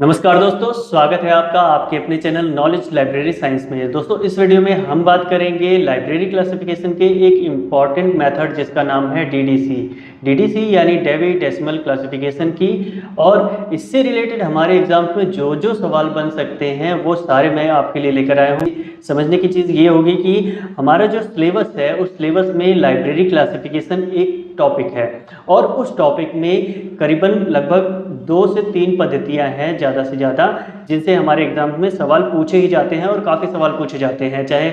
नमस्कार दोस्तों, स्वागत है आपका आपके अपने चैनल नॉलेज लाइब्रेरी साइंस में। दोस्तों, इस वीडियो में हम बात करेंगे लाइब्रेरी क्लासिफिकेशन के एक इम्पॉर्टेंट मेथड जिसका नाम है डीडीसी यानी डेवी डेसिमल क्लासिफिकेशन की। और इससे रिलेटेड हमारे एग्जाम्स में जो जो सवाल बन सकते हैं वो सारे मैं आपके लिए लेकर आया हूँ। समझने की चीज़ ये होगी कि हमारा जो सिलेबस है उस सिलेबस में लाइब्रेरी क्लासिफिकेशन एक टॉपिक है और उस टॉपिक में करीबन लगभग 2 से 3 पद्धतियां हैं ज़्यादा से ज़्यादा, जिनसे हमारे एग्जाम में सवाल पूछे ही जाते हैं और काफ़ी सवाल पूछे जाते हैं। चाहे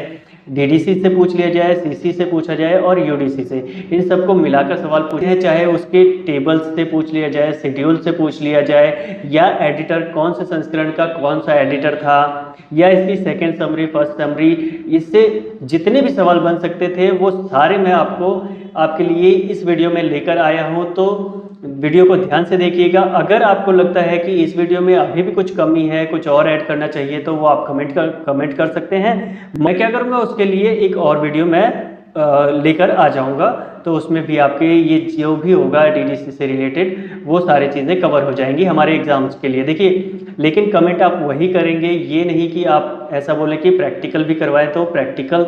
डीडीसी से पूछ लिया जाए, सीसी से पूछा जाए और यूडीसी से, इन सबको मिलाकर सवाल पूछे हैं। चाहे उसके टेबल्स से पूछ लिया जाए, शेड्यूल से पूछ लिया जाए, या एडिटर कौन से संस्करण का कौन सा एडिटर था, या इसकी सेकेंड समरी, फर्स्ट समरी, इससे जितने भी सवाल बन सकते थे वो सारे मैं आपके लिए इस वीडियो में लेकर आया हूं। तो वीडियो को ध्यान से देखिएगा। अगर आपको लगता है कि इस वीडियो में अभी भी कुछ कमी है, कुछ और ऐड करना चाहिए, तो वो आप कमेंट कर सकते हैं। मैं क्या करूंगा, उसके लिए एक और वीडियो मैं लेकर आ जाऊंगा, तो उसमें भी आपके ये जो भी होगा डीडीसी से रिलेटेड वो सारी चीज़ें कवर हो जाएंगी हमारे एग्जाम्स के लिए। देखिए, लेकिन कमेंट आप वही करेंगे, ये नहीं कि आप ऐसा बोलें कि प्रैक्टिकल भी करवाएं। तो प्रैक्टिकल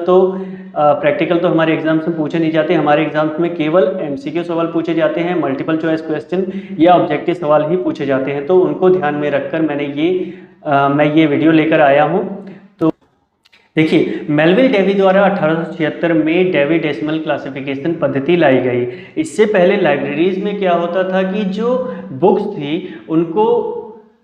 तो हमारे एग्जाम्स में पूछे नहीं जाते। हमारे एग्जाम्स में केवल एमसीक्यू सवाल पूछे जाते हैं, मल्टीपल चॉइस क्वेश्चन या ऑब्जेक्टिव सवाल ही पूछे जाते हैं। तो उनको ध्यान में रखकर मैं ये वीडियो लेकर आया हूँ। तो देखिए, मेलविल डेवी द्वारा 1876 में डेवी डेसिमल क्लासिफिकेशन पद्धति लाई गई। इससे पहले लाइब्रेरीज में क्या होता था कि जो बुक्स थी उनको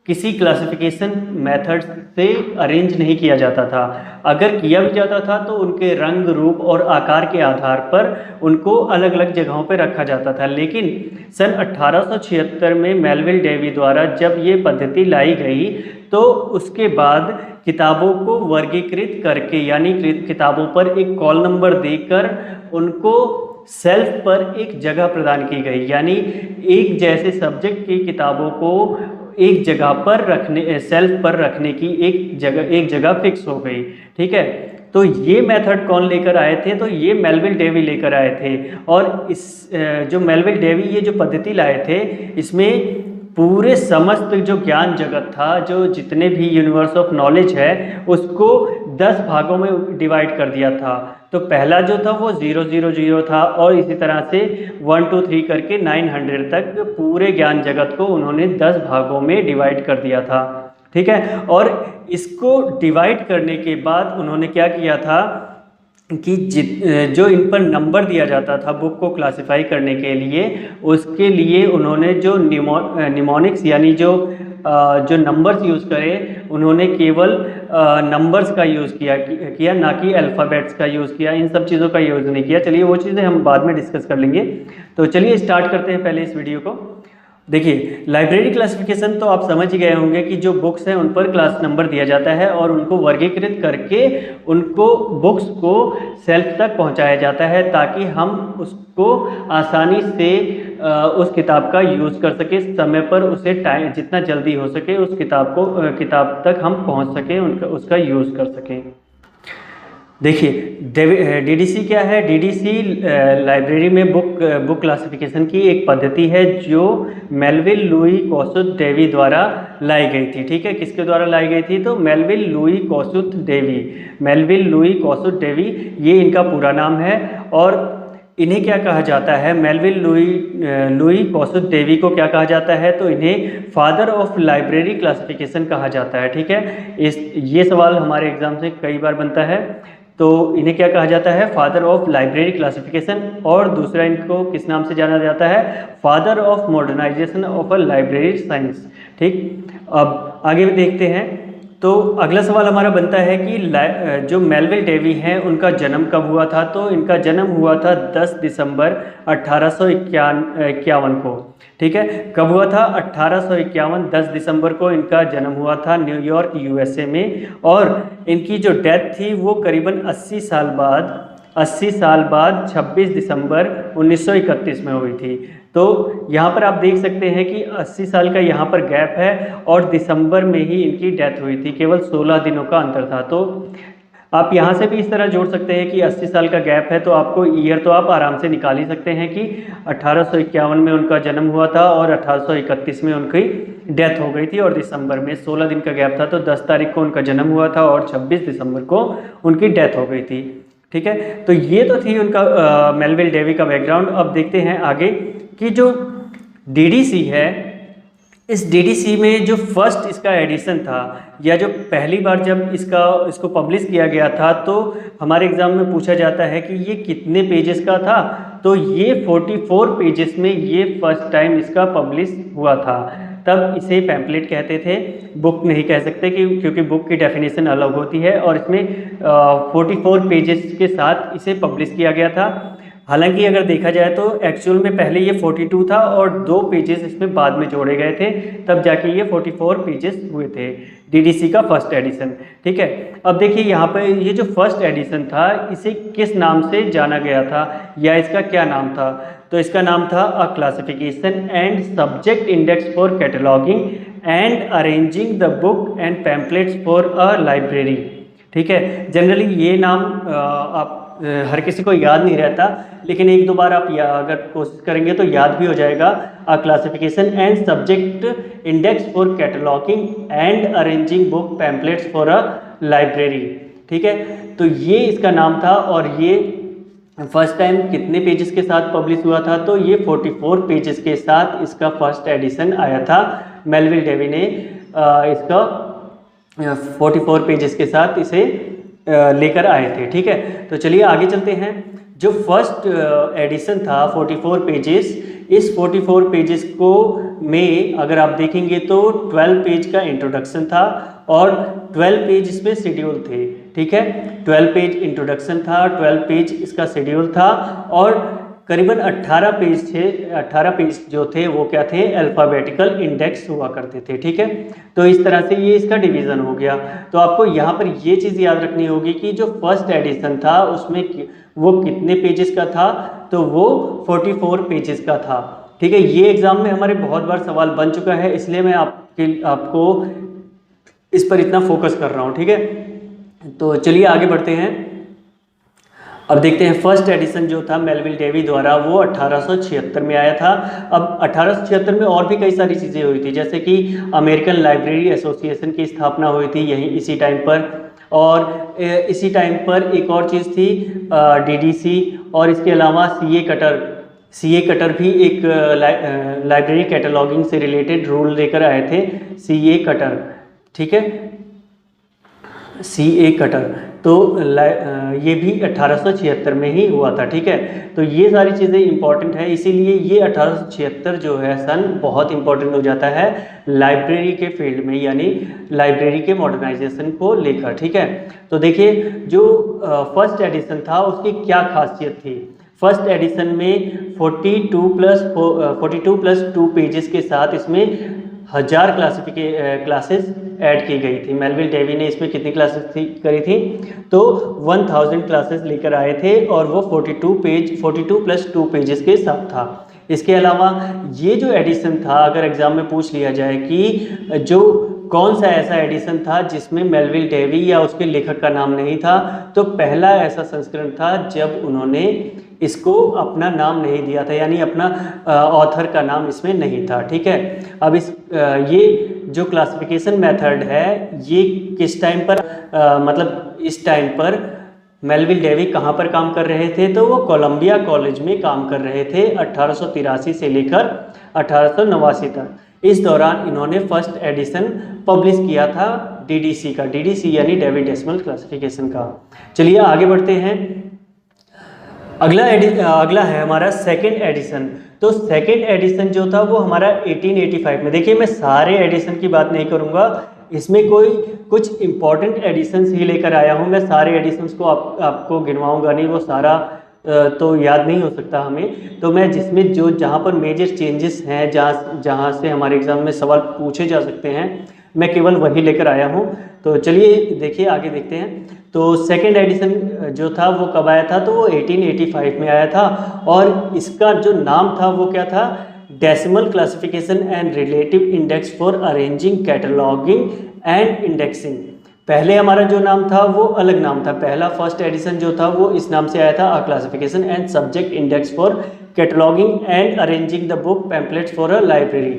किसी क्लासिफिकेशन मेथड से अरेंज नहीं किया जाता था। अगर किया भी जाता था तो उनके रंग, रूप और आकार के आधार पर उनको अलग अलग जगहों पर रखा जाता था। लेकिन सन 1876 में मेलविल डेवी द्वारा जब ये पद्धति लाई गई तो उसके बाद किताबों को वर्गीकृत करके, यानी किताबों पर एक कॉल नंबर देकर उनको सेल्फ पर एक जगह प्रदान की गई। यानी एक जैसे सब्जेक्ट की किताबों को एक जगह पर रखने, सेल्फ पर रखने की एक जगह फिक्स हो गई। ठीक है, तो ये मेथड कौन लेकर आए थे? तो ये मेलविल डेवी लेकर आए थे। और इस जो मेलविल डेवी ये जो पद्धति लाए थे, इसमें पूरे समस्त जो ज्ञान जगत था, जो जितने भी यूनिवर्स ऑफ नॉलेज है, उसको 10 भागों में डिवाइड कर दिया था। तो पहला जो था वो 000 था और इसी तरह से 1 2 3 करके 900 तक पूरे ज्ञान जगत को उन्होंने 10 भागों में डिवाइड कर दिया था। ठीक है, और इसको डिवाइड करने के बाद उन्होंने क्या किया था कि जो इन पर नंबर दिया जाता था बुक को क्लासिफाई करने के लिए, उसके लिए उन्होंने जो निमोनिक्स यानी जो नंबर्स यूज़ करे, उन्होंने केवल नंबर्स का यूज़ किया ना कि अल्फ़ाबेट्स का यूज़ किया। इन सब चीज़ों का यूज़ नहीं किया। चलिए, वो चीज़ें हम बाद में डिस्कस कर लेंगे। तो चलिए स्टार्ट करते हैं पहले इस वीडियो को। देखिए, लाइब्रेरी क्लासिफिकेशन तो आप समझ ही गए होंगे कि जो बुक्स हैं उन पर क्लास नंबर दिया जाता है और उनको वर्गीकृत करके उनको बुक्स को सेल्फ तक पहुंचाया जाता है, ताकि हम उसको आसानी से उस किताब का यूज़ कर सके, समय पर उसे टाइम जितना जल्दी हो सके उस किताब तक हम पहुंच सकें, उसका यूज़ कर सकें। देखिए, डीडीसी क्या है? डीडीसी लाइब्रेरी में बुक क्लासिफिकेशन की एक पद्धति है जो मेलविल लुई कॉसुत डेवी द्वारा लाई गई थी। ठीक है, किसके द्वारा लाई गई थी? तो मेलविल लुई कॉसुत डेवी, ये इनका पूरा नाम है। और इन्हें क्या कहा जाता है? मेलविल लुई कॉसुत डेवी को क्या कहा जाता है? तो इन्हें फादर ऑफ लाइब्रेरी क्लासिफिकेशन कहा जाता है। ठीक है, ये सवाल हमारे एग्जाम से कई बार बनता है। तो इन्हें क्या कहा जाता है? Father of library classification. और दूसरा इनको किस नाम से जाना जाता है? Father of modernization of a library science. ठीक, अब आगे भी देखते हैं। तो अगला सवाल हमारा बनता है कि जो मेलविल डेवी हैं उनका जन्म कब हुआ था? तो इनका जन्म हुआ था 10 दिसंबर 1851 को। ठीक है, कब हुआ था? 1851 10 दिसंबर को इनका जन्म हुआ था न्यूयॉर्क यूएसए में। और इनकी जो डेथ थी वो करीबन 80 साल बाद 26 दिसंबर 1931 में हुई थी। तो यहाँ पर आप देख सकते हैं कि 80 साल का यहाँ पर गैप है और दिसंबर में ही इनकी डेथ हुई थी। केवल 16 दिनों का अंतर था। तो आप यहाँ से भी इस तरह जोड़ सकते हैं कि 80 साल का गैप है, तो आपको ईयर तो आप आराम से निकाल ही सकते हैं कि 1851 में उनका जन्म हुआ था और 1831 में उनकी डेथ हो गई थी और दिसंबर में 16 दिन का गैप था, तो 10 तारीख को उनका जन्म हुआ था और 26 दिसंबर को उनकी डेथ हो गई थी। ठीक है, तो ये तो थी उनका मेलविल डेवी का बैकग्राउंड। अब देखते हैं आगे कि जो डीडीसी है, इस डीडीसी में जो फर्स्ट इसका एडिशन था या जो पहली बार जब इसको पब्लिश किया गया था, तो हमारे एग्जाम में पूछा जाता है कि ये कितने पेजेस का था। तो ये 44 पेजेस में ये फर्स्ट टाइम इसका पब्लिश हुआ था। तब इसे पैम्पलेट कहते थे, बुक नहीं कह सकते क्योंकि बुक की डेफिनेशन अलग होती है। और इसमें 44 पेजेस के साथ इसे पब्लिश किया गया था। हालांकि अगर देखा जाए तो एक्चुअल में पहले ये 42 था और 2 पेजेस इसमें बाद में जोड़े गए थे, तब जाके ये 44 पेजेस हुए थे डीडीसी का फर्स्ट एडिशन। ठीक है, अब देखिए यहाँ पर ये जो फर्स्ट एडिशन था इसे किस नाम से जाना गया था या इसका क्या नाम था, तो इसका नाम था अ classification and subject index for cataloguing and arranging the book and pamphlets for a library. ठीक है, जनरली ये नाम आप हर किसी को याद नहीं रहता, लेकिन एक दो बार आप अगर कोशिश करेंगे तो याद भी हो जाएगा। अ classification and subject index for cataloguing and arranging book pamphlets for a library. ठीक है, तो ये इसका नाम था और ये फर्स्ट टाइम कितने पेजेस के साथ पब्लिश हुआ था, तो ये 44 पेजेस के साथ इसका फर्स्ट एडिशन आया था। मेलविल डेवी ने इसका 44 पेजेस के साथ इसे लेकर आए थे। ठीक है, तो चलिए आगे चलते हैं। जो फर्स्ट एडिशन था 44 पेजेस, इस 44 पेजेस को में अगर आप देखेंगे तो 12 पेज का इंट्रोडक्शन था और 12 पेज इसमें शेड्यूल थे। ठीक है, 12 पेज इंट्रोडक्शन था, 12 पेज इसका शेड्यूल था और करीबन 18 पेज थे। 18 पेज जो थे वो क्या थे, अल्फ़ाबेटिकल इंडेक्स हुआ करते थे। ठीक है, तो इस तरह से ये इसका डिवीज़न हो गया। तो आपको यहाँ पर ये चीज़ याद रखनी होगी कि जो फर्स्ट एडिशन था उसमें वो कितने पेजेस का था, तो वो 44 पेजेस का था। ठीक है, ये एग्जाम में हमारे बहुत बार सवाल बन चुका है, इसलिए मैं आपको इस पर इतना फोकस कर रहा हूँ। ठीक है, तो चलिए आगे बढ़ते हैं। अब देखते हैं फर्स्ट एडिशन जो था मेलविल डेवी द्वारा वो 1876 में आया था। अब 1876 में और भी कई सारी चीज़ें हुई थी, जैसे कि अमेरिकन लाइब्रेरी एसोसिएशन की स्थापना हुई थी यहीं इसी टाइम पर, और इसी टाइम पर एक और चीज़ थी डीडीसी, और इसके अलावा सीए कटर भी एक लाइब्रेरी कैटलॉगिंग से रिलेटेड रूल लेकर आए थे, सीए कटर। ठीक है, सीए कटर, तो ये भी 1876 में ही हुआ था। ठीक है, तो ये सारी चीज़ें इंपॉर्टेंट है, इसीलिए ये 1876 जो है सन बहुत इंपॉर्टेंट हो जाता है लाइब्रेरी के फील्ड में, यानी लाइब्रेरी के मॉडर्नाइजेशन को लेकर। ठीक है, तो देखिए जो फर्स्ट एडिशन था उसकी क्या खासियत थी। फर्स्ट एडिशन में 42 प्लस 2 पेजेस के साथ इसमें 1000 क्लासेस ऐड की गई थी। मेलविल डेवी ने इसमें कितनी क्लासेस करी थी, तो 1000 क्लासेस लेकर आए थे और वो 42 प्लस 2 पेजेस के साथ था। इसके अलावा ये जो एडिशन था, अगर एग्जाम में पूछ लिया जाए कि जो कौन सा ऐसा एडिशन था जिसमें मेलविल डेवी या उसके लेखक का नाम नहीं था, तो पहला ऐसा संस्करण था जब उन्होंने इसको अपना नाम नहीं दिया था, यानी अपना ऑथर का नाम इसमें नहीं था। ठीक है, अब ये जो क्लासिफिकेशन मेथड है ये किस टाइम पर मतलब इस टाइम पर मेलविल डेवी कहाँ पर काम कर रहे थे, तो वो कोलंबिया कॉलेज में काम कर रहे थे 1883 से लेकर 1889 तक। इस दौरान इन्होंने फर्स्ट एडिशन पब्लिश किया था डीडीसी का, डीडीसी यानी डेवी डेसिमल क्लासिफिकेशन का। चलिए आगे बढ़ते हैं। अगला है हमारा सेकेंड एडिशन। तो सेकेंड एडिशन जो था वो हमारा 1885 में। देखिए मैं सारे एडिशन की बात नहीं करूँगा, इसमें कुछ इंपॉर्टेंट एडिशंस ही लेकर आया हूँ। मैं सारे एडिशंस को आपको गिनवाऊंगा नहीं, वो सारा तो याद नहीं हो सकता हमें। तो मैं जिसमें जहाँ पर मेजर चेंजेस हैं, जहाँ से हमारे एग्जाम में सवाल पूछे जा सकते हैं, मैं केवल वही लेकर आया हूँ। तो चलिए देखिए आगे देखते हैं। तो सेकेंड एडिशन जो था वो कब आया था, तो वो 1885 में आया था और इसका जो नाम था वो क्या था, decimal classification and relative index for arranging cataloguing and indexing. पहले हमारा जो नाम था वो अलग नाम था, पहला फर्स्ट एडिशन जो था वो इस नाम से आया था, अ classification and subject index for cataloguing and arranging the book pamphlets for a library.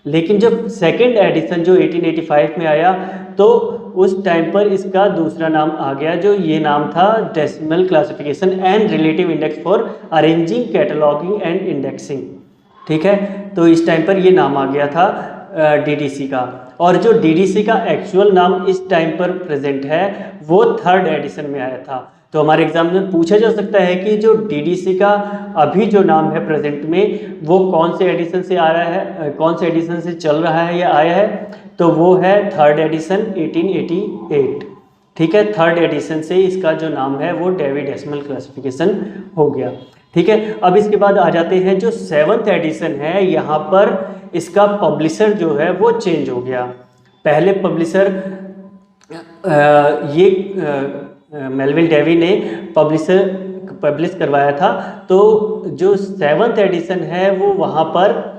लेकिन जब सेकेंड एडिशन जो 1885 में आया तो उस टाइम पर इसका दूसरा नाम आ गया, जो ये नाम था decimal classification and relative index for arranging, cataloguing and indexing. ठीक है, तो इस टाइम पर ये नाम आ गया था डीडीसी का। और जो डीडीसी का एक्चुअल नाम इस टाइम पर प्रेजेंट है वो थर्ड एडिशन में आया था। तो हमारे एग्जाम में पूछा जा सकता है कि जो डीडीसी का अभी जो नाम है प्रेजेंट में वो कौन से एडिशन से आ रहा है, कौन से एडिशन से चल रहा है या आया है, तो वो है थर्ड एडिशन 1888। ठीक है, थर्ड एडिशन से इसका जो नाम है वो डेवी डेसिमल क्लासिफिकेशन हो गया। ठीक है, अब इसके बाद आ जाते हैं जो सेवन्थ एडिशन है, यहाँ पर इसका पब्लिशर जो है वो चेंज हो गया। पहले पब्लिशर मेलविल डेवी ने पब्लिश करवाया था। तो जो सेवन्थ एडिशन है वो वहाँ पर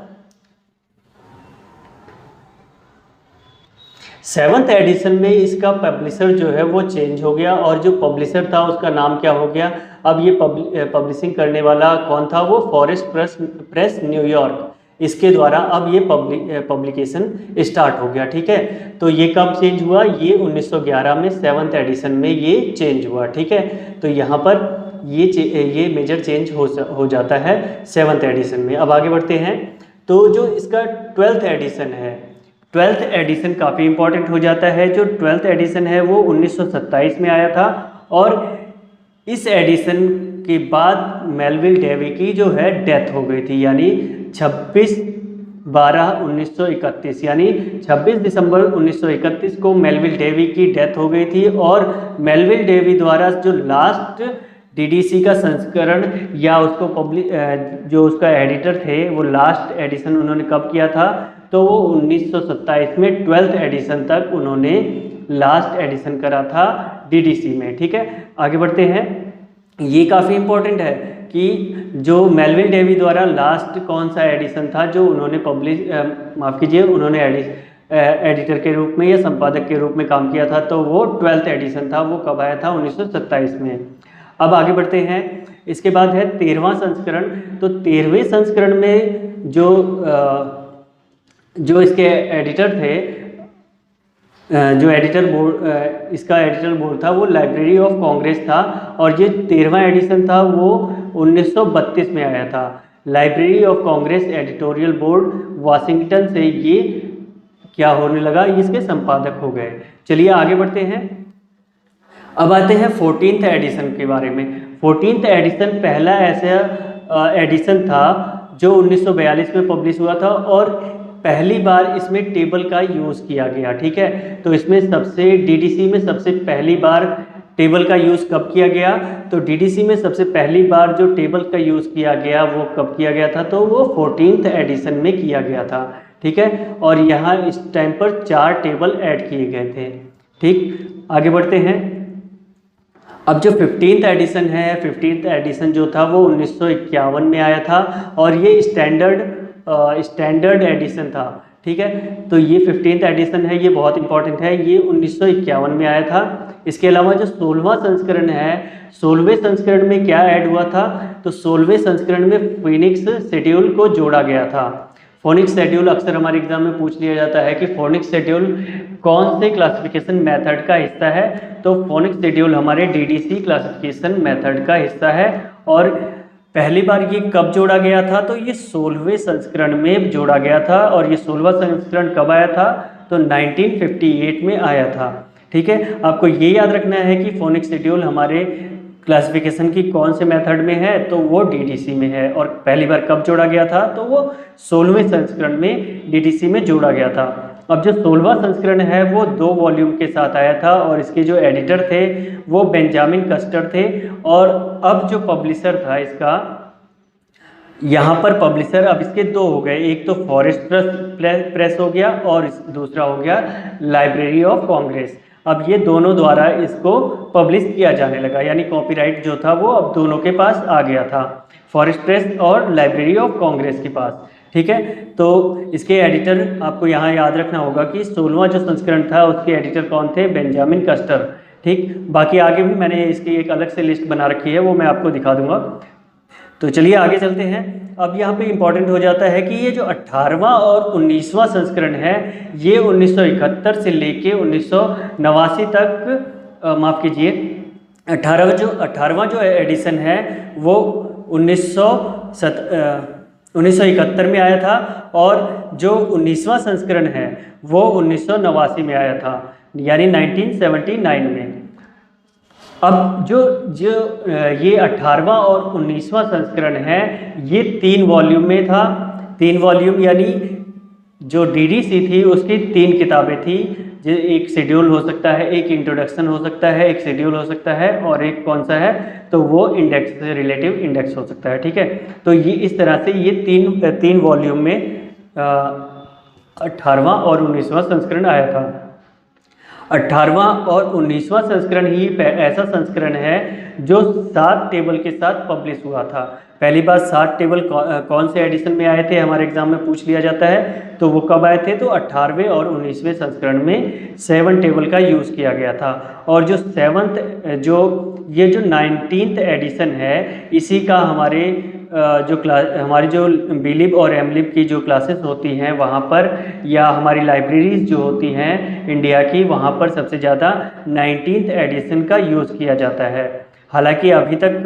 सेवन्थ एडिशन में इसका पब्लिशर जो है वो चेंज हो गया और जो पब्लिशर था उसका नाम क्या हो गया। अब ये पब्लिशिंग करने वाला कौन था, वो फॉरेस्ट प्रेस न्यूयॉर्क, इसके द्वारा अब ये पब्लिकेशन स्टार्ट हो गया। ठीक है, तो ये कब चेंज हुआ, ये 1911 में सेवन्थ एडिशन में ये चेंज हुआ। ठीक है, तो यहाँ पर ये मेजर चेंज हो जाता है सेवन्थ एडिशन में। अब आगे बढ़ते हैं, तो जो इसका ट्वेल्थ एडिशन है, ट्वेल्थ एडिशन काफ़ी इंपॉर्टेंट हो जाता है। जो ट्वेल्थ एडिशन है वो 1927 में आया था और इस एडिशन के बाद मेलविल डेवी की जो है डेथ हो गई थी, यानी 26/12/1931, यानी 26 दिसंबर 1931 को मेलविल डेवी की डेथ हो गई थी। और मेलविल डेवी द्वारा जो लास्ट डीडीसी का संस्करण या उसको जो उसका एडिटर थे वो लास्ट एडिशन उन्होंने कब किया था, तो वो 1927 में ट्वेल्थ एडिशन तक उन्होंने लास्ट एडिशन करा था डीडीसी में। ठीक है, आगे बढ़ते हैं। ये काफ़ी इंपॉर्टेंट है कि जो मेलविल डेवी द्वारा लास्ट कौन सा एडिशन था जो उन्होंने उन्होंने एडिटर के रूप में या संपादक के रूप में काम किया था, तो वो ट्वेल्थ एडिशन था। वो कब आया था, 1927 में। अब आगे बढ़ते हैं, इसके बाद है 13वां संस्करण। तो 13वें संस्करण में जो इसके एडिटर थे, जो एडिटर बोर्ड इसका एडिटर बोर्ड था वो लाइब्रेरी ऑफ कांग्रेस था और ये 13वां एडिशन था वो 1932 में आया था। Library of Congress editorial board Washington से ये क्या होने लगा, इसके संपादक हो गए। चलिए आगे बढ़ते हैं। अब आते हैं 14th एडिशन के बारे में। 14th एडिशन पहला ऐसा एडिशन था जो 1942 में पब्लिश हुआ था और पहली बार इसमें टेबल का यूज़ किया गया। ठीक है, तो इसमें डीडीसी में सबसे पहली बार टेबल का यूज़ कब किया गया, तो डीडीसी में सबसे पहली बार जो टेबल का यूज़ किया गया वो कब किया गया था, तो वो 14th एडिशन में किया गया था। ठीक है, और यहाँ इस टाइम पर 4 टेबल ऐड किए गए थे। ठीक, आगे बढ़ते हैं। अब जो 15th एडिशन है, 15th एडिशन जो था वो 1951 में आया था और ये स्टैंडर्ड एडिशन था। ठीक है, तो ये 15th एडिशन है, ये बहुत इंपॉर्टेंट है, ये 1951 में आया था। इसके अलावा जो 16वां संस्करण है, 16वें संस्करण में क्या ऐड हुआ था, तो 16वें संस्करण में फोनिक्स शेड्यूल को जोड़ा गया था। फोनिक्स शेड्यूल अक्सर हमारे एग्जाम में पूछ लिया जाता है कि फोनिक्स शेड्यूल कौन से क्लासिफिकेशन मेथड का हिस्सा है, तो फोनिक्स शेड्यूल हमारे डीडीसी क्लासिफिकेशन मेथड का हिस्सा है। और पहली बार ये कब जोड़ा गया था, तो ये 16वें संस्करण में जोड़ा गया था और ये 16वां संस्करण कब आया था, तो 1958 में आया था। ठीक है, आपको ये याद रखना है कि फोनिक्स शेड्यूल हमारे क्लासिफिकेशन की कौन से मेथड में है, तो वो डीडीसी में है। और पहली बार कब जोड़ा गया था, तो वो 16वें संस्करण में डीडीसी में जोड़ा गया था। अब जो 16वां संस्करण है वो 2 वॉल्यूम के साथ आया था और इसके जो एडिटर थे वो बेंजामिन कस्टर थे। और अब जो पब्लिशर था इसका, यहाँ पर पब्लिशर अब इसके 2 हो गए, एक तो फॉरेस्ट प्रेस हो गया और दूसरा हो गया लाइब्रेरी ऑफ कांग्रेस। अब ये दोनों द्वारा इसको पब्लिश किया जाने लगा, यानी कॉपीराइट जो था वो अब दोनों के पास आ गया था, फॉरेस्ट प्रेस और लाइब्रेरी ऑफ कांग्रेस के पास। ठीक है, तो इसके एडिटर आपको यहाँ याद रखना होगा कि 16वां जो संस्करण था उसके एडिटर कौन थे, बेंजामिन कस्टर। ठीक, बाकी आगे भी मैंने इसकी एक अलग से लिस्ट बना रखी है, वो मैं आपको दिखा दूंगा। तो चलिए आगे चलते हैं। अब यहाँ पे इम्पॉर्टेंट हो जाता है कि ये जो 18वां और 19वां संस्करण है ये 1971 से लेके 1989 तक माफ़ कीजिए 18वां जो एडिशन है वो 1971 में आया था और जो 19वां संस्करण है वो 1989 में आया था, यानी 1979 में। अब जो जो ये 18वां और 19वां संस्करण है ये 3 वॉल्यूम में था। 3 वॉल्यूम यानी जो डीडीसी थी उसकी 3 किताबें थी। जो एक शेड्यूल हो सकता है, एक इंट्रोडक्शन हो सकता है, एक शेड्यूल हो सकता है और एक कौन सा है तो वो इंडेक्स, रिलेटिव इंडेक्स हो सकता है। ठीक है, तो ये इस तरह से ये तीन वॉल्यूम में 18वां और 19वां संस्करण आया था। 18वां और 19वां संस्करण ही ऐसा संस्करण है जो 7 टेबल के साथ पब्लिश हुआ था। पहली बार 7 टेबल कौन से एडिशन में आए थे हमारे एग्जाम में पूछ लिया जाता है, तो वो कब आए थे तो 18वें और 19वें संस्करण में 7 टेबल का यूज़ किया गया था। और जो 7th ये जो 19th एडिशन है इसी का हमारे हमारी जो बीलिब और एमलिब की जो क्लासेस होती हैं वहाँ पर या हमारी लाइब्रेरीज जो होती हैं इंडिया की वहाँ पर सबसे ज़्यादा 19th एडिशन का यूज़ किया जाता है। हालांकि अभी तक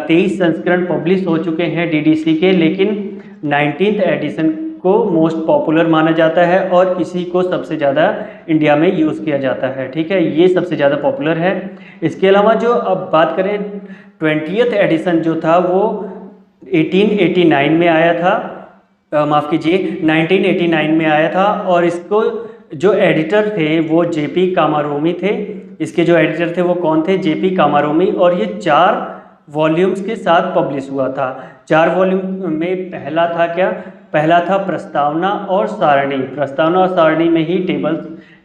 23 संस्करण पब्लिश हो चुके हैं डीडीसी के, लेकिन 19th एडिशन को मोस्ट पॉपुलर माना जाता है और इसी को सबसे ज़्यादा इंडिया में यूज़ किया जाता है। ठीक है, ये सबसे ज़्यादा पॉपुलर है। इसके अलावा जो अब बात करें 20th एडिशन जो था वो 1889 में आया था, माफ़ कीजिए 1989 में आया था और इसको जो एडिटर थे वो जेपी कामारोमी थे। इसके जो एडिटर थे वो कौन थे, जेपी कामारोमी। और ये 4 वॉल्यूम्स के साथ पब्लिश हुआ था। 4 वॉल्यूम में पहला था क्या, पहला था प्रस्तावना और सारणी। प्रस्तावना और सारणी में ही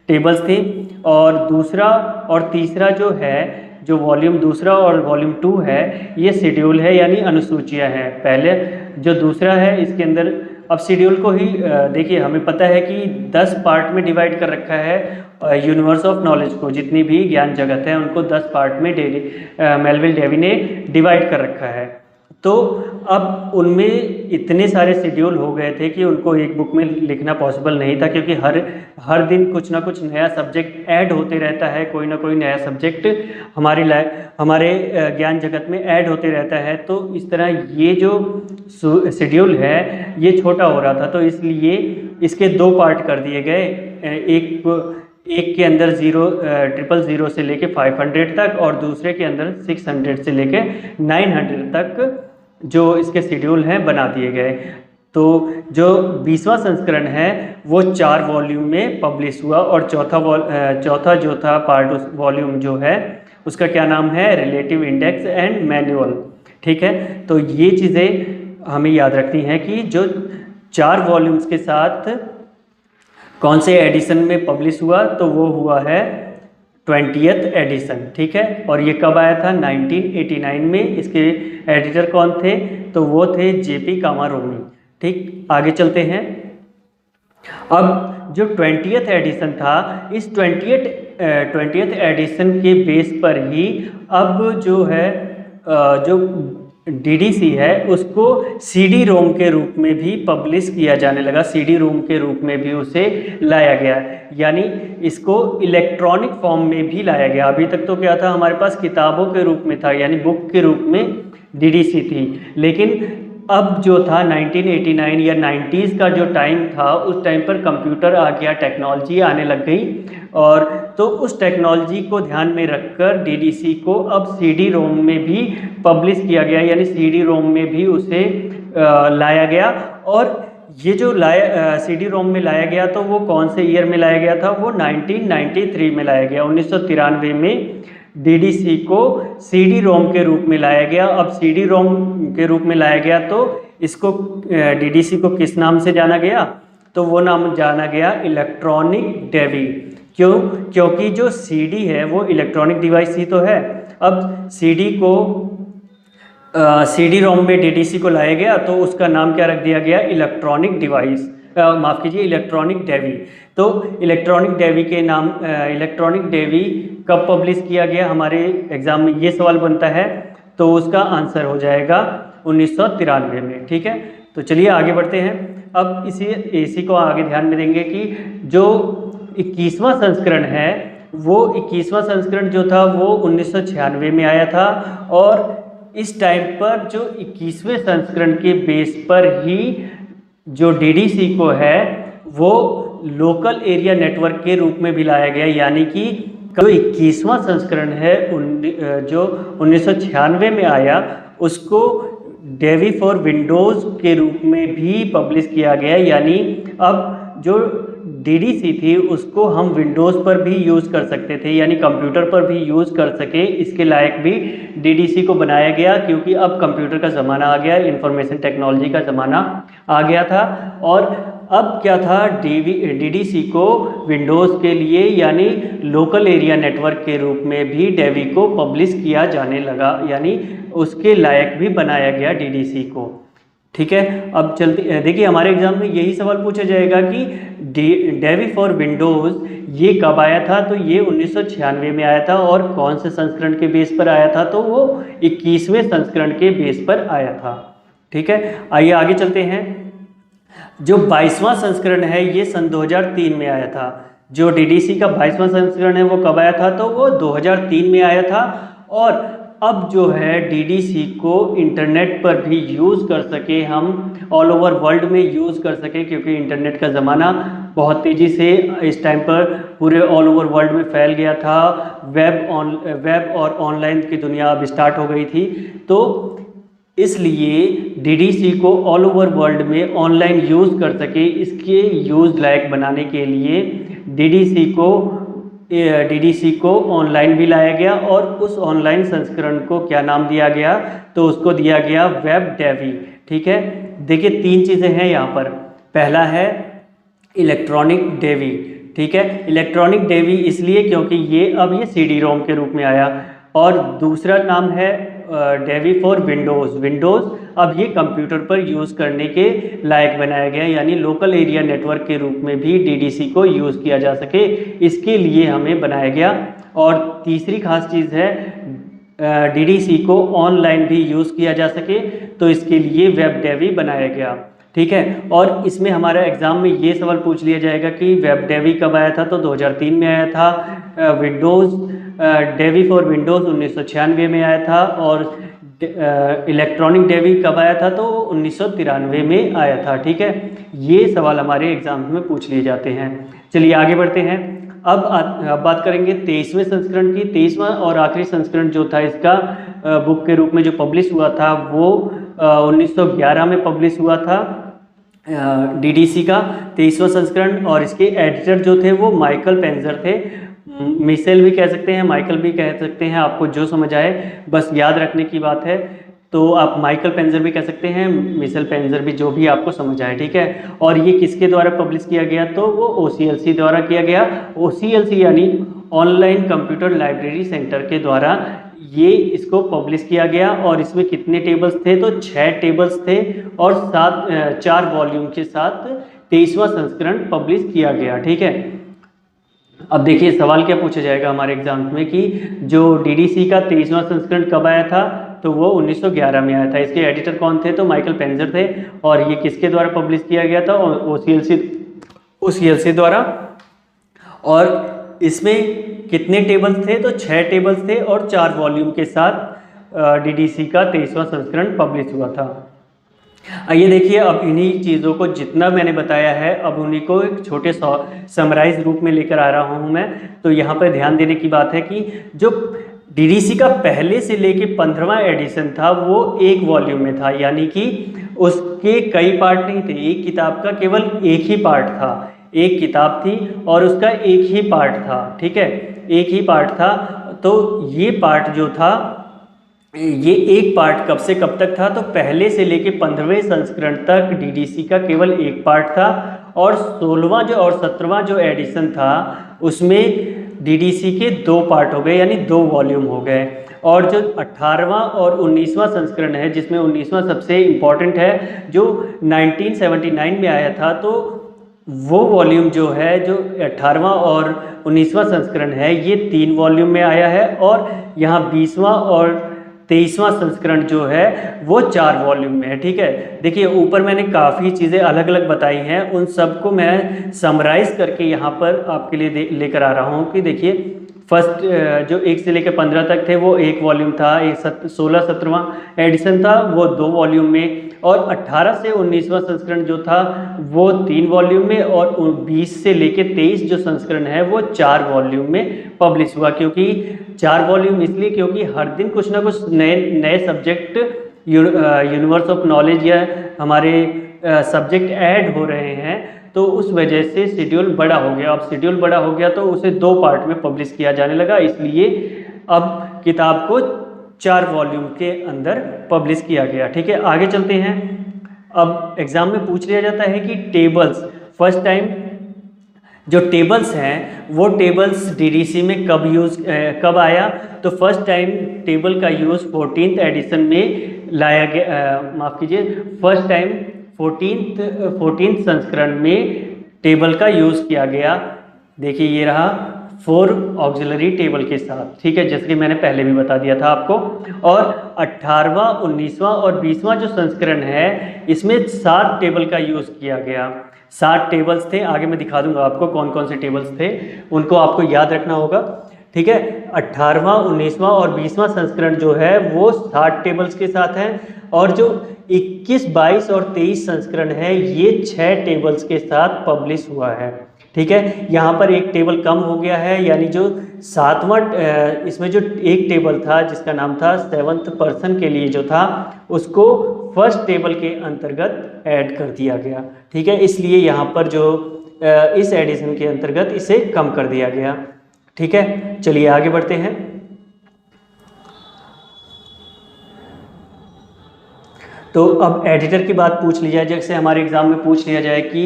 टेबल्स थी। और दूसरा और तीसरा जो है, जो वॉल्यूम दूसरा और वॉल्यूम 2 है ये शेड्यूल है यानी अनुसूचियाँ हैं। पहले जो दूसरा है इसके अंदर अब शेड्यूल को ही देखिए, हमें पता है कि 10 पार्ट में डिवाइड कर रखा है यूनिवर्स ऑफ नॉलेज को, जितनी भी ज्ञान जगत है उनको 10 पार्ट में मेलविल डेवी ने डिवाइड कर रखा है। तो अब उनमें इतने सारे शेड्यूल हो गए थे कि उनको एक बुक में लिखना पॉसिबल नहीं था, क्योंकि हर दिन कुछ ना कुछ नया सब्जेक्ट ऐड होते रहता है। कोई ना कोई नया सब्जेक्ट हमारे ज्ञान जगत में ऐड होते रहता है। तो इस तरह ये जो शेड्यूल है ये छोटा हो रहा था, तो इसलिए इसके 2 पार्ट कर दिए गए। एक के अंदर 000 से लेके 500 तक और दूसरे के अंदर 600 से लेके 900 तक जो इसके शेड्यूल हैं बना दिए गए। तो जो 20वां संस्करण है वो 4 वॉल्यूम में पब्लिश हुआ और चौथा जो था पार्ट उस वॉल्यूम जो है उसका क्या नाम है, रिलेटिव इंडेक्स एंड मैनुअल। ठीक है, तो ये चीज़ें हमें याद रखनी है कि जो 4 वॉल्यूम्स के साथ कौन से एडिशन में पब्लिश हुआ तो वो हुआ है 20th एडिशन। ठीक है, और ये कब आया था 1989 में। इसके एडिटर कौन थे तो वो थे जेपी कामारोमी। ठीक, आगे चलते हैं। अब जो 20th एडिशन था इस 20th एडिशन के बेस पर ही अब जो है जो डीडीसी है उसको सीडी रोम के रूप में भी पब्लिश किया जाने लगा। सीडी रोम के रूप में भी उसे लाया गया, यानी इसको इलेक्ट्रॉनिक फॉर्म में भी लाया गया। अभी तक तो क्या था, हमारे पास किताबों के रूप में था यानी बुक के रूप में डीडीसी थी, लेकिन अब जो था 1989 या 90s का जो टाइम था उस टाइम पर कंप्यूटर आ गया, टेक्नोलॉजी आने लग गई। और तो उस टेक्नोलॉजी को ध्यान में रखकर डीडीसी को अब सीडी रोम में भी पब्लिश किया गया, यानी सीडी रोम में भी उसे लाया गया। और ये जो सीडी रोम में लाया गया तो वो कौन से ईयर में लाया गया था, वो 1993 में लाया गया। 1993 में डीडीसी को सीडी रोम के रूप में लाया गया। अब सीडी रोम के रूप में लाया गया तो इसको डीडीसी को किस नाम से जाना गया, तो वो नाम जाना गया इलेक्ट्रॉनिक डेवी। क्यों? क्योंकि जो सीडी है वो इलेक्ट्रॉनिक डिवाइस ही तो है। अब सीडी को सीडी रोम में डीडीसी को लाया गया तो उसका नाम क्या रख दिया गया, इलेक्ट्रॉनिक डिवाइस, माफ़ कीजिए इलेक्ट्रॉनिक डेवी। तो इलेक्ट्रॉनिक डेवी के नाम इलेक्ट्रॉनिक डेवी कब पब्लिश किया गया, हमारे एग्जाम में ये सवाल बनता है, तो उसका आंसर हो जाएगा 1993 में। ठीक है, तो चलिए आगे बढ़ते हैं। अब इसी को आगे ध्यान में देंगे कि जो 21वां संस्करण है, वो 21वां संस्करण जो था वो 1996 में आया था, और इस टाइम पर जो 21वें संस्करण के बेस पर ही जो DDC को है वो लोकल एरिया नेटवर्क के रूप में भी लाया गया, यानी कि जो 21वां संस्करण है जो 1996 में आया, उसको डेवी फॉर विंडोज़ के रूप में भी पब्लिश किया गया। यानी अब जो DDC थी उसको हम विंडोज़ पर भी यूज़ कर सकते थे, यानी कंप्यूटर पर भी यूज़ कर सके, इसके लायक भी DDC को बनाया गया, क्योंकि अब कंप्यूटर का ज़माना आ गया, इंफॉर्मेशन टेक्नोलॉजी का ज़माना आ गया था। और अब क्या था, DDC को विंडोज़ के लिए यानी लोकल एरिया नेटवर्क के रूप में भी डेवी को पब्लिश किया जाने लगा, यानी उसके लायक भी बनाया गया DDC को। ठीक है, अब चलते देखिए हमारे एग्जाम में यही सवाल पूछा जाएगा कि डेवी फॉर विंडोज़ ये कब आया था, तो ये 1996 में आया था, और कौन से संस्करण के बेस पर आया था, तो वो 21वें संस्करण के बेस पर आया था। ठीक है, आइए आगे चलते हैं। जो 22वां संस्करण है ये सन 2003 में आया था। जो DDC का 22वां संस्करण है वो कब आया था, तो वो 2003 में आया था। और अब जो है DDC को इंटरनेट पर भी यूज़ कर सके, हम ऑल ओवर वर्ल्ड में यूज़ कर सके, क्योंकि इंटरनेट का ज़माना बहुत तेज़ी से इस टाइम पर पूरे ऑल ओवर वर्ल्ड में फैल गया था। वेब और ऑनलाइन की दुनिया अब स्टार्ट हो गई थी, तो इसलिए DDC को ऑल ओवर वर्ल्ड में ऑनलाइन यूज़ कर सके, इसके यूज़ लायक बनाने के लिए DDC को ऑनलाइन भी लाया गया, और उस ऑनलाइन संस्करण को क्या नाम दिया गया, तो उसको दिया गया वेब डेवी। ठीक है, देखिए 3 चीज़ें हैं यहाँ पर। पहला है इलेक्ट्रॉनिक डेवी। ठीक है, इलेक्ट्रॉनिक डेवी इसलिए क्योंकि ये CD-ROM के रूप में आया, और दूसरा नाम है डेवी फॉर विंडोज़ अब ये कंप्यूटर पर यूज़ करने के लायक बनाया गया, यानी लोकल एरिया नेटवर्क के रूप में भी DDC को यूज़ किया जा सके, इसके लिए हमें बनाया गया। और तीसरी खास चीज़ है DDC को ऑनलाइन भी यूज़ किया जा सके, तो इसके लिए वेब डेवी बनाया गया। ठीक है, और इसमें हमारा एग्ज़ाम में ये सवाल पूछ लिया जाएगा कि वेब डेवी कब आया था, तो 2003 में आया था। डेवी फॉर विंडोज़ 1996 में आया था, और इलेक्ट्रॉनिक डेवी कब आया था, तो 1993 में आया था। ठीक है, ये सवाल हमारे एग्जाम में पूछ लिए जाते हैं। चलिए आगे बढ़ते हैं। अब बात करेंगे 23वें संस्करण की। 23वां और आखिरी संस्करण जो था इसका बुक के रूप में जो पब्लिश हुआ था वो 1911 में पब्लिश हुआ था, DDC का 23वां संस्करण। और इसके एडिटर जो थे वो माइकल पेंजर थे। मिशेल भी कह सकते हैं, माइकल भी कह सकते हैं, आपको जो समझ आए, बस याद रखने की बात है। तो आप माइकल पेंजर भी कह सकते हैं, मिशेल पेंजर भी, जो भी आपको समझ आए। ठीक है, और ये किसके द्वारा पब्लिश किया गया, तो वो OCLC द्वारा किया गया। OCLC यानी ऑनलाइन कंप्यूटर लाइब्रेरी सेंटर के द्वारा ये इसको पब्लिश किया गया। और इसमें कितने टेबल्स थे, तो 6 टेबल्स थे, और 4 वॉल्यूम के साथ 23वां संस्करण पब्लिश किया गया। ठीक है, अब देखिए सवाल क्या पूछा जाएगा हमारे एग्जाम में कि जो DDC का 23वां संस्करण कब आया था, तो वो 1911 में आया था। इसके एडिटर कौन थे, तो माइकल पेंजर थे। और ये किसके द्वारा पब्लिश किया गया था, OCLC द्वारा। और इसमें कितने टेबल्स थे, तो 6 टेबल्स थे, और 4 वॉल्यूम के साथ DDC का 23वां संस्करण पब्लिश हुआ था। आइए देखिए, अब इन्हीं चीज़ों को जितना मैंने बताया है, अब उन्हीं को एक छोटे समराइज रूप में लेकर आ रहा हूँ मैं। तो यहाँ पर ध्यान देने की बात है कि जो DDC का पहले से लेके 15वां एडिशन था वो एक वॉल्यूम में था, यानी कि उसके कई पार्ट नहीं थे। एक किताब का केवल एक ही पार्ट था, एक किताब थी और उसका एक ही पार्ट था। ठीक है, एक ही पार्ट था। तो ये पार्ट जो था, ये एक पार्ट कब से कब तक था, तो पहले से लेके 15वें संस्करण तक DDC का केवल एक पार्ट था। और 16वां और 17वां जो एडिशन था उसमें DDC के 2 पार्ट हो गए, यानी 2 वॉल्यूम हो गए। और जो 18वां और 19वां संस्करण है, जिसमें 19वां सबसे इम्पॉर्टेंट है, जो 1979 में आया था, तो वो वॉल्यूम जो है, जो 18वां और 19वां संस्करण है, ये 3 वॉल्यूम में आया है। और यहाँ 20वां और 23वां संस्करण जो है वो 4 वॉल्यूम में है। ठीक है, देखिए ऊपर मैंने काफ़ी चीज़ें अलग अलग बताई हैं, उन सबको मैं समराइज करके यहाँ पर आपके लिए लेकर आ रहा हूँ कि देखिए फर्स्ट जो 1 से लेकर 15 तक थे वो 1 वॉल्यूम था, 16-17वां एडिशन था वो 2 वॉल्यूम में, और 18 से 19वां संस्करण जो था वो 3 वॉल्यूम में, और 20 से लेकर 23 जो संस्करण है वो 4 वॉल्यूम में पब्लिश हुआ। क्योंकि 4 वॉल्यूम इसलिए क्योंकि हर दिन कुछ ना कुछ नए नए सब्जेक्ट यूनिवर्स ऑफ नॉलेज या हमारे सब्जेक्ट ऐड हो रहे हैं, तो उस वजह से शेड्यूल बड़ा हो गया। अब शेड्यूल बड़ा हो गया तो उसे 2 पार्ट में पब्लिश किया जाने लगा, इसलिए अब किताब को 4 वॉल्यूम के अंदर पब्लिश किया गया। ठीक है, आगे चलते हैं। अब एग्जाम में पूछ लिया जाता है कि टेबल्स, फर्स्ट टाइम जो टेबल्स हैं वो टेबल्स डीडीसी में कब आया, तो फर्स्ट टाइम टेबल का यूज़ 14th एडिशन में लाया गया, माफ़ कीजिए, फर्स्ट टाइम 14th संस्करण में टेबल का यूज़ किया गया। देखिए ये रहा 4 ऑक्सिलरी टेबल के साथ। ठीक है, जैसे कि मैंने पहले भी बता दिया था आपको। और 18वां 19वां और 20वां जो संस्करण है इसमें 7 टेबल का यूज़ किया गया। 7 टेबल्स थे, आगे मैं दिखा दूंगा आपको कौन कौन से टेबल्स थे, उनको आपको याद रखना होगा। ठीक है, 18वां 19वां और 20वां संस्करण जो है वो 7 टेबल्स के साथ है, और जो 21, 22 और 23 संस्करण है ये 6 टेबल्स के साथ पब्लिश हुआ है। ठीक है, यहाँ पर एक टेबल कम हो गया है, यानी जो 7वां इसमें जो एक टेबल था जिसका नाम था 7th पर्सन के लिए जो था उसको फर्स्ट टेबल के अंतर्गत ऐड कर दिया गया। ठीक है, इसलिए यहाँ पर जो इस एडिशन के अंतर्गत इसे कम कर दिया गया। ठीक है, चलिए आगे बढ़ते हैं। तो अब एडिटर की बात पूछ ली जाए, जैसे हमारे एग्जाम में पूछ लिया जाए कि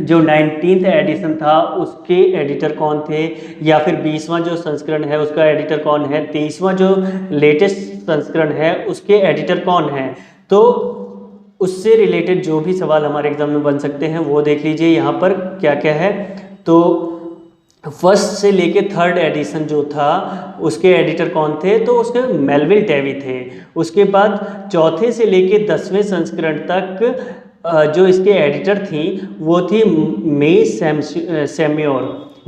जो 19th एडिशन था उसके एडिटर कौन थे, या फिर 20वां जो संस्करण है उसका एडिटर कौन है, 23वां जो लेटेस्ट संस्करण है उसके एडिटर कौन है, तो उससे रिलेटेड जो भी सवाल हमारे एग्जाम में बन सकते हैं वो देख लीजिए यहाँ पर क्या क्या है। तो फर्स्ट से लेके 3rd एडिशन जो था उसके एडिटर कौन थे, तो उसके मेलविल डेवी थे। उसके बाद 4थे से लेके 10वें संस्करण तक जो इसके एडिटर थी वो थी मे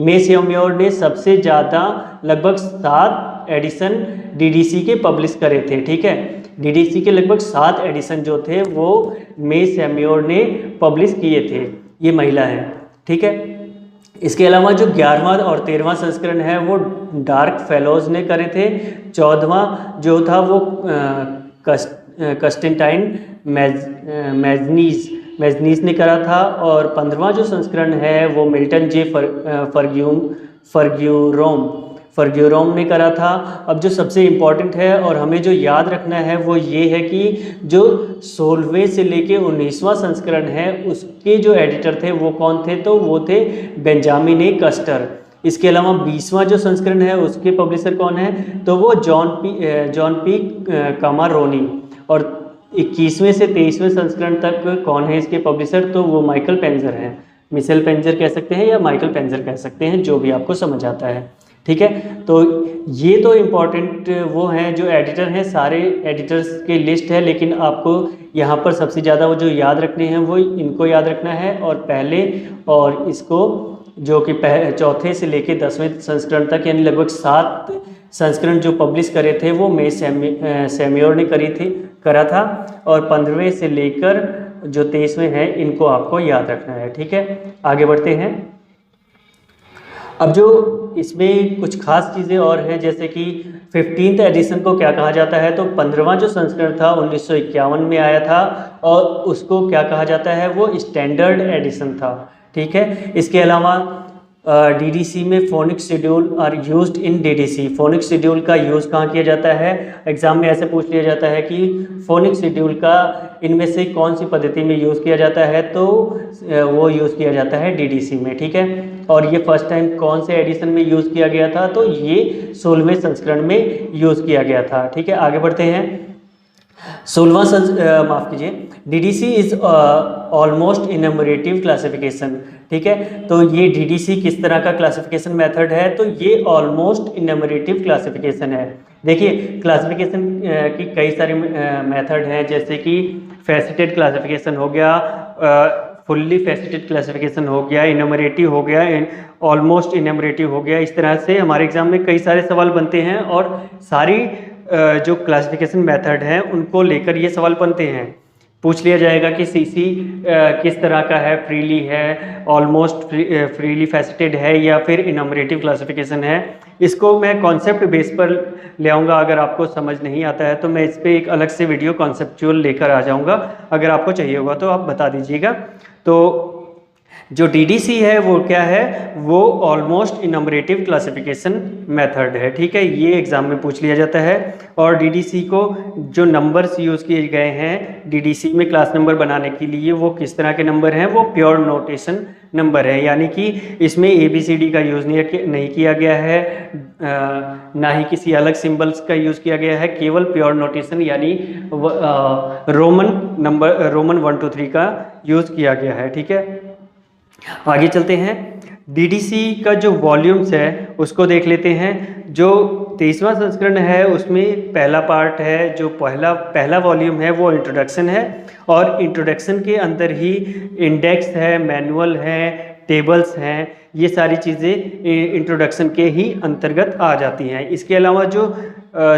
सैम्योर ने सबसे ज़्यादा लगभग 7 एडिशन डीडीसी के पब्लिश करे थे। ठीक है, डीडीसी के लगभग 7 एडिशन जो थे वो मे सैम्योर ने पब्लिश किए थे, ये महिला है। ठीक है, इसके अलावा जो 11वां और 13वां संस्करण है वो डार्क फेलोज ने करे थे। 14वां जो था वो कस्टेंटाइन मैजनीज ने करा था, और 15वां जो संस्करण है वो मिल्टन जे फर्ग्यूरोम ने करा था। अब जो सबसे इम्पॉर्टेंट है और हमें जो याद रखना है वो ये है कि जो 16वें से लेके 19वां संस्करण है उसके जो एडिटर थे वो कौन थे, तो वो थे बेंजामिन ए कस्टर। इसके अलावा 20वां जो संस्करण है उसके पब्लिशर कौन है, तो वो जॉन पी कामारोनी। और 21वें से 23वें संस्करण तक कौन है इसके पब्लिशर, तो वो माइकल पेंजर हैं। मिशेल पेंजर कह सकते हैं या माइकल पेंजर कह सकते हैं, जो भी आपको समझ आता है। ठीक है, तो ये तो इम्पॉर्टेंट वो हैं जो एडिटर हैं, सारे एडिटर्स की लिस्ट है, लेकिन आपको यहाँ पर सबसे ज़्यादा वो जो याद रखने हैं वो इनको याद रखना है, और पहले और इसको जो कि 4थे से लेके 10वें संस्करण तक यानी लगभग 7 संस्करण जो पब्लिश करे थे वो मे सैम्योर ने करा था, और 15वें से लेकर जो 23वें हैं इनको आपको याद रखना है। ठीक है, आगे बढ़ते हैं। अब जो इसमें कुछ खास चीज़ें और हैं, जैसे कि 15th एडिशन को क्या कहा जाता है, तो 15वां जो संस्करण था 1951 में आया था, और उसको क्या कहा जाता है, वो स्टैंडर्ड एडिशन था। ठीक है, इसके अलावा डीडीसी में phonic schedule are used in DDC. Phonic schedule का यूज़ कहाँ किया जाता है, एग्जाम में ऐसे पूछ लिया जाता है कि फोनिक शेड्यूल का इनमें से कौन सी पद्धति में यूज़ किया जाता है, तो वो यूज़ किया जाता है डीडीसी में। ठीक है, और ये फर्स्ट टाइम कौन से एडिशन में यूज़ किया गया था, तो ये 16वें संस्करण में यूज़ किया गया था। ठीक है, आगे बढ़ते हैं। 16वां माफ़ कीजिए, डीडीसी इज ऑलमोस्ट इनमरेटिव क्लासिफिकेशन। ठीक है, तो ये डीडीसी किस तरह का क्लासिफिकेशन मेथड है, तो ये ऑलमोस्ट इनमरेटिव क्लासिफिकेशन है। देखिए क्लासिफिकेशन की कई सारे मेथड हैं, जैसे कि फैसेटेड क्लासिफिकेशन हो गया, फुल्ली फैसेटेड क्लासिफिकेशन हो गया, इनमरेटिव हो गया, ऑलमोस्ट इनमरेटिव हो गया। इस तरह से हमारे एग्जाम में कई सारे सवाल बनते हैं और सारी जो क्लासिफिकेशन मेथड हैं उनको लेकर ये सवाल बनते हैं। पूछ लिया जाएगा कि सीसी किस तरह का है, फ्रीली है, ऑलमोस्ट फ्रीली फैसेटेड है या फिर इनमरेटिव क्लासिफिकेशन है। इसको मैं कॉन्सेप्ट बेस पर ले आऊँगा। अगर आपको समझ नहीं आता है तो मैं इस पर एक अलग से वीडियो कॉन्सेप्चुअल लेकर आ जाऊँगा। अगर आपको चाहिए होगा तो आप बता दीजिएगा। तो जो डीडीसी है वो क्या है, वो ऑलमोस्ट इनमरेटिव क्लासिफिकेशन मेथड है। ठीक है, ये एग्जाम में पूछ लिया जाता है। और डीडीसी को जो नंबर्स यूज़ किए गए हैं डीडीसी में क्लास नंबर बनाने के लिए, वो किस तरह के नंबर हैं, वो प्योर नोटेशन नंबर है। यानी कि इसमें ABCD का यूज़ नहीं किया गया है, ना ही किसी अलग सिंबल्स का यूज़ किया गया है, केवल प्योर नोटेशन यानी रोमन नंबर, रोमन 1 2 3 का यूज़ किया गया है। ठीक है, आगे चलते हैं। डीडीसी का जो वॉल्यूम्स है उसको देख लेते हैं। जो 23वां संस्करण है उसमें पहला पार्ट है, जो पहला वॉल्यूम है वो इंट्रोडक्शन है। और इंट्रोडक्शन के अंदर ही इंडेक्स है, मैनुअल है, टेबल्स हैं, ये सारी चीज़ें इंट्रोडक्शन के ही अंतर्गत आ जाती हैं। इसके अलावा जो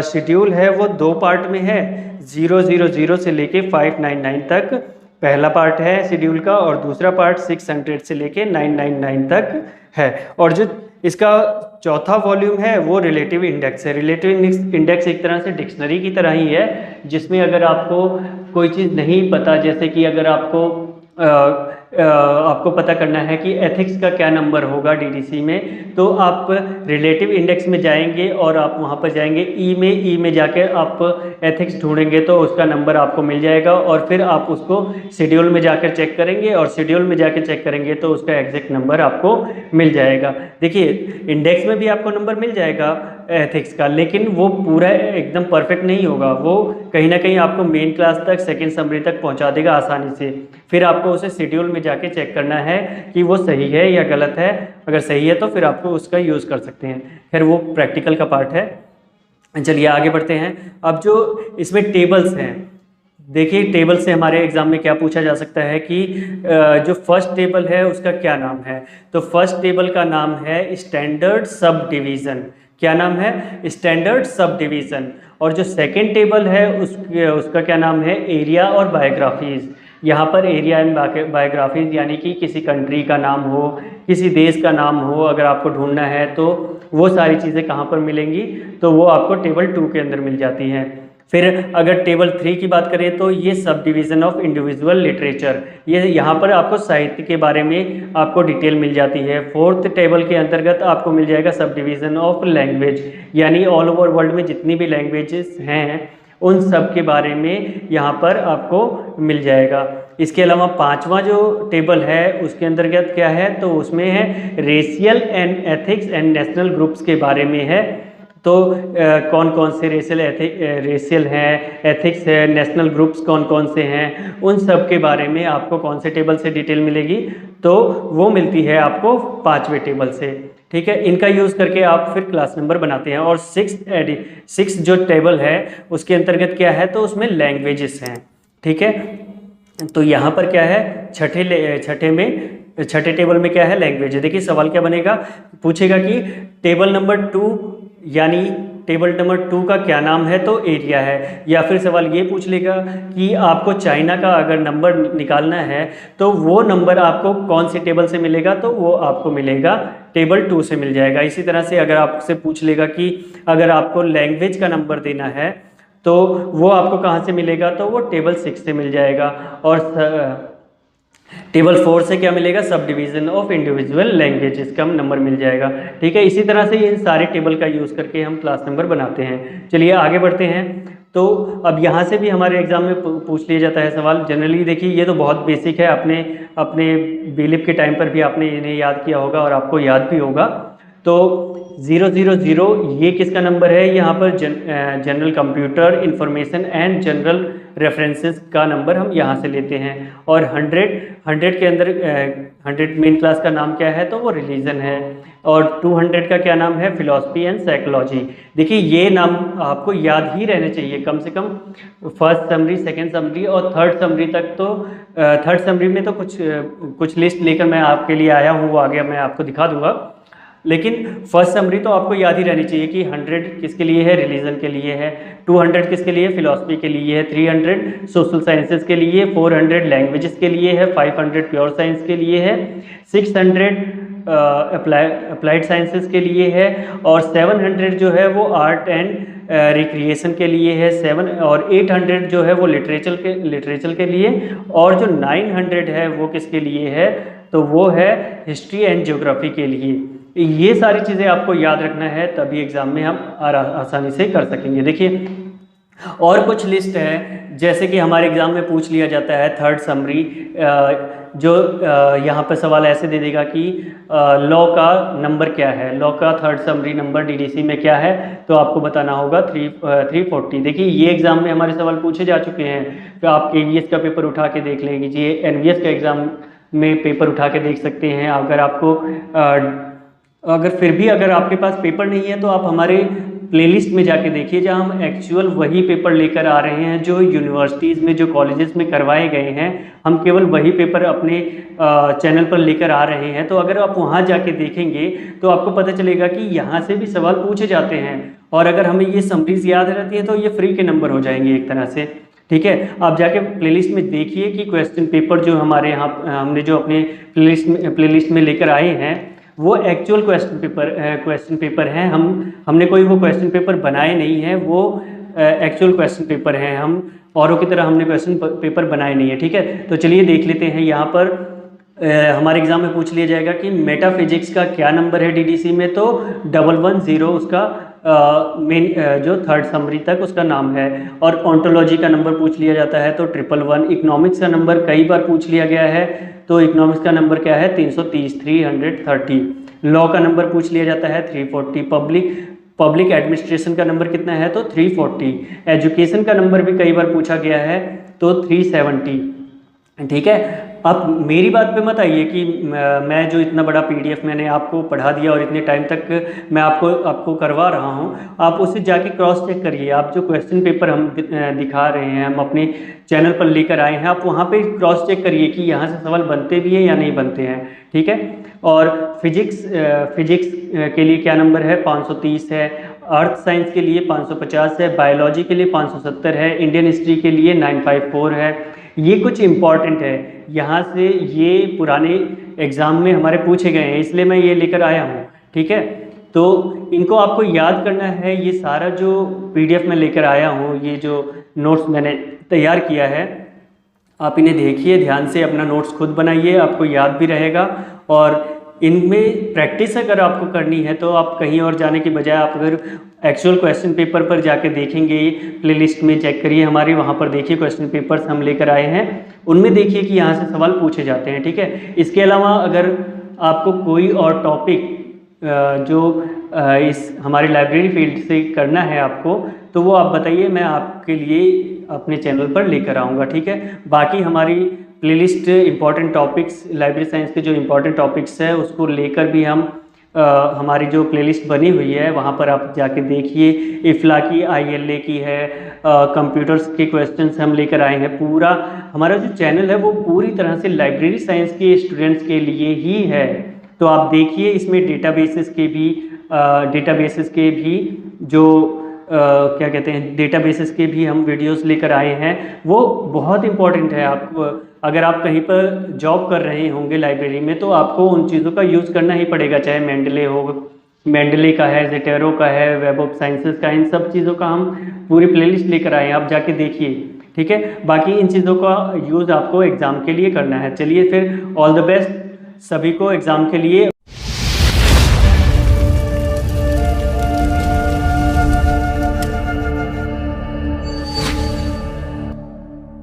शेड्यूल है वो 2 पार्ट में है, 000 से लेके 599 तक पहला पार्ट है शेड्यूल का, और दूसरा पार्ट 600 से लेके 999 तक है। और जो इसका चौथा वॉल्यूम है वो रिलेटिव इंडेक्स है। रिलेटिव इंडेक्स एक तरह से डिक्शनरी की तरह ही है, जिसमें अगर आपको कोई चीज़ नहीं पता, जैसे कि अगर आपको पता करना है कि एथिक्स का क्या नंबर होगा डीडीसी में, तो आप रिलेटिव इंडेक्स में जाएंगे और आप वहाँ पर जाएंगे ई में जाकर आप एथिक्स ढूंढेंगे तो उसका नंबर आपको मिल जाएगा। और फिर आप उसको शेड्यूल में जाकर चेक करेंगे और शेड्यूल में जाकर चेक करेंगे तो उसका एग्जैक्ट नंबर आपको मिल जाएगा। देखिए इंडेक्स में भी आपको नंबर मिल जाएगा एथिक्स का, लेकिन वो पूरा एकदम परफेक्ट नहीं होगा। वो कहीं ना कहीं आपको मेन क्लास तक, सेकेंड समरी तक पहुँचा देगा आसानी से। फिर आपको उसे शेड्यूल में जाके चेक करना है कि वो सही है या गलत है। अगर सही है तो फिर आपको उसका यूज़ कर सकते हैं। फिर वो प्रैक्टिकल का पार्ट है। चलिए आगे बढ़ते हैं। अब जो इसमें टेबल्स हैं, देखिए टेबल से हमारे एग्जाम में क्या पूछा जा सकता है कि जो फर्स्ट टेबल है उसका क्या नाम है। तो फर्स्ट टेबल का नाम है स्टैंडर्ड सब डिवीज़न। क्या नाम है? Standard sub division. और जो सेकंड टेबल है उसका क्या नाम है? एरिया और बायोग्राफीज़। यहाँ पर एरिया एंड बायोग्राफीज़ यानी कि किसी कंट्री का नाम हो, किसी देश का नाम हो, अगर आपको ढूंढना है तो वो सारी चीज़ें कहाँ पर मिलेंगी, तो वो आपको टेबल 2 के अंदर मिल जाती हैं। फिर अगर टेबल 3 की बात करें तो ये sub division of individual literature, ये यहाँ पर आपको साहित्य के बारे में आपको डिटेल मिल जाती है। फोर्थ टेबल के अंतर्गत आपको मिल जाएगा सब डिवीज़न ऑफ लैंग्वेज, यानी ऑल ओवर वर्ल्ड में जितनी भी लैंग्वेजेस हैं उन सब के बारे में यहाँ पर आपको मिल जाएगा। इसके अलावा 5वां जो टेबल है उसके अंतर्गत क्या है, तो उसमें है racial and ethics and national groups के बारे में है। तो कौन कौन से रेशियल हैं, एथिक्स है, नेशनल ग्रुप्स कौन कौन से हैं, उन सब के बारे में आपको कौन से टेबल से डिटेल मिलेगी, तो वो मिलती है आपको 5वें टेबल से। ठीक है, इनका यूज़ करके आप फिर क्लास नंबर बनाते हैं। और 6 जो टेबल है उसके अंतर्गत क्या है, तो उसमें लैंग्वेजेस हैं। ठीक है, तो यहाँ पर क्या है, छठे टेबल में क्या है, लैंग्वेज है। देखिए सवाल क्या बनेगा, पूछेगा कि टेबल नंबर 2 यानी टेबल नंबर 2 का क्या नाम है, तो एरिया है। या फिर सवाल ये पूछ लेगा कि आपको चाइना का अगर नंबर निकालना है तो वो नंबर आपको कौन सी टेबल से मिलेगा, तो वो आपको मिलेगा टेबल 2 से मिल जाएगा। इसी तरह से अगर आपसे पूछ लेगा कि अगर आपको लैंग्वेज का नंबर देना है तो वो आपको कहाँ से मिलेगा, तो वो टेबल 6 से मिल जाएगा। और टेबल 4 से क्या मिलेगा, sub division of individual languages का नंबर मिल जाएगा। ठीक है, इसी तरह से इन सारे टेबल का यूज़ करके हम क्लास नंबर बनाते हैं। चलिए आगे बढ़ते हैं। तो अब यहाँ से भी हमारे एग्जाम में पूछ लिया जाता है सवाल। जनरली देखिए ये तो बहुत बेसिक है, अपने बीलिप के टाइम पर भी आपने इन्हें याद किया होगा और आपको याद भी होगा। तो 000 ये किसका नंबर है, यहाँ पर general computer information and general references का नंबर हम यहाँ से लेते हैं। और 100 के अंदर 100 मेन क्लास का नाम क्या है, तो वो रिलीजन है। और 200 का क्या नाम है, फिलॉसफी एंड साइकोलॉजी। देखिए ये नाम आपको याद ही रहने चाहिए कम से कम, फर्स्ट समरी, सेकेंड समरी और थर्ड समरी तक। तो थर्ड समरी में तो कुछ लिस्ट लेकर मैं आपके लिए आया हूँ, वो आगे मैं आपको दिखा दूंगा। लेकिन फर्स्ट समरी तो आपको याद ही रहनी चाहिए कि 100 किसके लिए है, रिलीजन के लिए है, 200 किसके लिए, फिलॉसफी के लिए है, 300 सोशल साइंसेज के लिए, 400 लैंग्वेजेस के लिए है, 500 प्योर साइंस के लिए है, 600 अप्लाइड साइंसेज के लिए है, और 700 जो है वो आर्ट एंड रिक्रिएशन के लिए है, 800 जो है वो लिटरेचर के लिए, और जो 900 है वो किसके लिए है, तो वो है हिस्ट्री एंड ज्योग्राफी के लिए। ये सारी चीज़ें आपको याद रखना है, तभी एग्जाम में हम आसानी से कर सकेंगे। देखिए और कुछ लिस्ट है, जैसे कि हमारे एग्जाम में पूछ लिया जाता है थर्ड समरी, जो यहाँ पर सवाल ऐसे दे देगा कि लॉ का नंबर क्या है, लॉ का थर्ड समरी नंबर डीडीसी में क्या है, तो आपको बताना होगा 340। देखिए ये एग्जाम में हमारे सवाल पूछे जा चुके हैं, तो आप केवीएस का पेपर उठा के देख लीजिए, एनवीएस का एग्जाम में पेपर उठा के देख सकते हैं। अगर फिर भी अगर आपके पास पेपर नहीं है, तो आप हमारे प्लेलिस्ट में जाके देखिए, जहां हम एक्चुअल वही पेपर लेकर आ रहे हैं जो यूनिवर्सिटीज़ में, जो कॉलेजेस में करवाए गए हैं, हम केवल वही पेपर अपने चैनल पर लेकर आ रहे हैं। तो अगर आप वहां जाके देखेंगे तो आपको पता चलेगा कि यहाँ से भी सवाल पूछे जाते हैं, और अगर हमें ये समरीज याद रहती है तो ये फ्री के नंबर हो जाएंगे एक तरह से। ठीक है, आप जाके प्लेलिस्ट में देखिए कि क्वेश्चन पेपर जो हमारे यहाँ हमने जो अपने प्लेलिस्ट में लेकर आए हैं वो एक्चुअल क्वेश्चन पेपर हैं। हमने कोई वो क्वेश्चन पेपर बनाए नहीं है, वो एक्चुअल क्वेश्चन पेपर हैं। हम औरों की तरह हमने क्वेश्चन पेपर बनाए नहीं है। ठीक है, तो चलिए देख लेते हैं। यहाँ पर हमारे एग्जाम में पूछ लिया जाएगा कि मेटाफिजिक्स का क्या नंबर है डीडीसी में, तो 110 उसका मेन जो थर्ड समरी तक उसका नाम है। और ऑन्टोलॉजी का नंबर पूछ लिया जाता है तो 111। इकोनॉमिक्स का नंबर कई बार पूछ लिया गया है, तो इकोनॉमिक्स का नंबर क्या है, 330। लॉ का नंबर पूछ लिया जाता है 340। पब्लिक एडमिनिस्ट्रेशन का नंबर कितना है, तो 340। एजुकेशन का नंबर भी कई बार पूछा गया है, तो 370। ठीक है, आप मेरी बात पे मत आइए कि मैं जो इतना बड़ा पीडीएफ मैंने आपको पढ़ा दिया और इतने टाइम तक मैं आपको करवा रहा हूँ, आप उससे जाके क्रॉस चेक करिए। आप जो क्वेश्चन पेपर हम दिखा रहे हैं, हम अपने चैनल पर लेकर आए हैं, आप वहाँ पे क्रॉस चेक करिए कि यहाँ से सवाल बनते भी हैं या नहीं बनते हैं। ठीक है, और फिजिक्स के लिए क्या नंबर है, 530 है। अर्थ साइंस के लिए 550 है। बायोलॉजी के लिए 570 है। इंडियन हिस्ट्री के लिए 954 है। ये कुछ इम्पॉर्टेंट है, यहाँ से ये पुराने एग्ज़ाम में हमारे पूछे गए हैं, इसलिए मैं ये लेकर आया हूँ। ठीक है, तो इनको आपको याद करना है। ये सारा जो पीडीएफ में लेकर आया हूँ, ये जो नोट्स मैंने तैयार किया है, आप इन्हें देखिए ध्यान से, अपना नोट्स खुद बनाइए, आपको याद भी रहेगा। और इनमें प्रैक्टिस अगर आपको करनी है तो आप कहीं और जाने की बजाय आप अगर एक्चुअल क्वेश्चन पेपर पर जाके देखेंगे, प्लेलिस्ट में चेक करिए हमारी, वहाँ पर देखिए क्वेश्चन पेपर्स हम लेकर आए हैं, उनमें देखिए कि यहाँ से सवाल पूछे जाते हैं। ठीक है, इसके अलावा अगर आपको कोई और टॉपिक जो इस हमारी लाइब्रेरी फील्ड से करना है आपको, तो वो आप बताइए, मैं आपके लिए अपने चैनल पर लेकर आऊँगा। ठीक है, बाकी हमारी playlist important topics, library science के जो इंपॉर्टेंट टॉपिक्स है उसको लेकर भी हम हमारी जो प्लेलिस्ट बनी हुई है वहाँ पर आप जाके देखिए। इफ्ला की, ILA की है, कंप्यूटर्स के क्वेश्चंस हम लेकर आए हैं। पूरा हमारा जो चैनल है वो पूरी तरह से लाइब्रेरी साइंस के स्टूडेंट्स के लिए ही है। तो आप देखिए, इसमें डेटाबेसेस के भी जो क्या कहते हैं, डेटाबेसेस के भी हम वीडियोस लेकर आए हैं, वो बहुत इंपॉर्टेंट है। आप अगर आप कहीं पर जॉब कर रहे होंगे लाइब्रेरी में, तो आपको उन चीज़ों का यूज़ करना ही पड़ेगा, चाहे मेंडले का है, ज़ेटेरो का है, वेब ऑफ साइंसेस का, इन सब चीज़ों का हम पूरी प्लेलिस्ट लेकर आए हैं, आप जाके देखिए। ठीक है, बाकी इन चीज़ों का यूज़ आपको एग्ज़ाम के लिए करना है। चलिए फिर, ऑल द बेस्ट सभी को एग्ज़ाम के लिए।